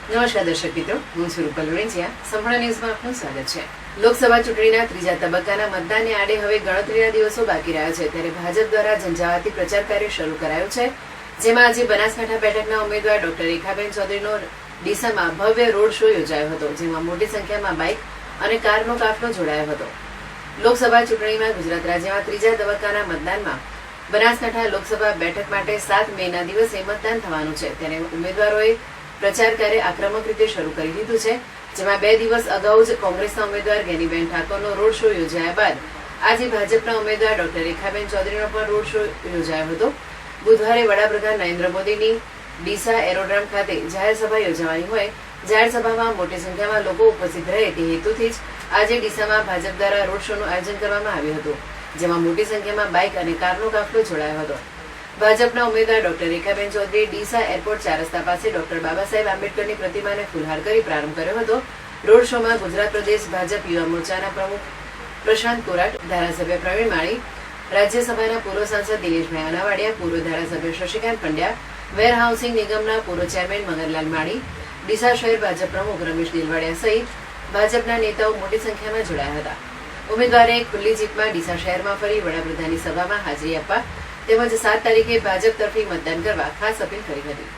નમસ્કાર દર્શક મિત્રો, હું છું રૂપલ વેણિયા. સંપૂર્ણ ન્યૂઝમાં આપનું સ્વાગત છે. લોકસભા ચૂંટણીના ત્રીજા તબક્કાના મતદાનને આડે હવે ગણતરીના દિવસો બાકી રહ્યા છે, ત્યારે ભાજપ દ્વારા ઝંઝાવાતી પ્રચાર કાર્ય શરૂ કરાયું છે, જેમાં આજે બનાસકાંઠા બેઠકના ઉમેદવાર ડોક્ટર રેખાબેન ચૌધરીનો ડીસામાં ભવ્ય રોડ શો યોજાયો હતો, જેમાં મોટી સંખ્યામાં બાઇક અને કારનો કાફલો જોડાયો હતો. લોકસભા ચૂંટણીમાં ગુજરાત રાજ્યમાં ત્રીજા તબક્કાના મતદાનમાં બનાસકાંઠા લોકસભા બેઠક માટે 7 મેના દિવસે મતદાન થવાનું છે, ત્યારે ઉમેદવારોએ પ્રચાર કાર્ય આક્રમક રીતે શરૂ કરી દીધું છે, જેમાં 2 દિવસ અગાઉ જ કોંગ્રેસના ઉમેદવાર ગેનીબેન ઠાકોરનો રોડ શો યોજાયા બાદ આજે ભાજપના ઉમેદવાર ડોક્ટર રેખાબેન ચૌધરીનો પણ રોડ શો યોજાયો હતો. બુધવારે વડાપ્રધાન નરેન્દ્ર મોદીની ડીસા એરોડ્રોમ ખાતે જાહેર સભા યોજાવાની હોય, જાહેર સભામાં મોટી સંખ્યામાં લોકો ઉપસ્થિત રહે તે હેતુથી જ આજે ડીસામાં ભાજપ દ્વારા રોડ શોનું આયોજન કરવામાં આવ્યું હતું, જેમાં મોટી સંખ્યામાં બાઇક અને કારનો કાફલો જોડાયો હતો. ભાજપના ઉમેદવાર ડોક્ટર રેખાબેન ચૌધરીએ ડીસા એરપોર્ટ 4 રસ્તા પાસે ડોક્ટર બાબા સાહેબ આંબેડકરની પ્રતિમાને ફૂલહાર કરી પ્રારંભ કર્યો હતો. રોડ શોમાં ગુજરાત પ્રદેશ ભાજપ યુવા મોરચાના પ્રમુખ પ્રશાંત કોરાટ, ધારાસભ્ય પ્રવીણ માળી, રાજ્યસભાના પૂર્વ સાંસદ દિનેશભાઈ અનાવાડિયા, પૂર્વ ધારાસભ્ય શશિકાંત પંડ્યા, વેર હાઉસિંગ નિગમના પૂર્વ ચેરમેન મગનલાલ માળી, ડીસા શહેર ભાજપ પ્રમુખ રમેશ દિલવાડિયા સહિત ભાજપના નેતાઓ મોટી સંખ્યામાં જોડાયા હતા. ઉમેદવારે ખુલ્લી જીપમાં ડીસા શહેરમાં ફરી વડાપ્રધાનની સભામાં હાજરી આપવા તેમજ 7 તારીખે ભાજપ તરફી મતદાન કરવા ખાસ અપીલ કરી હતી.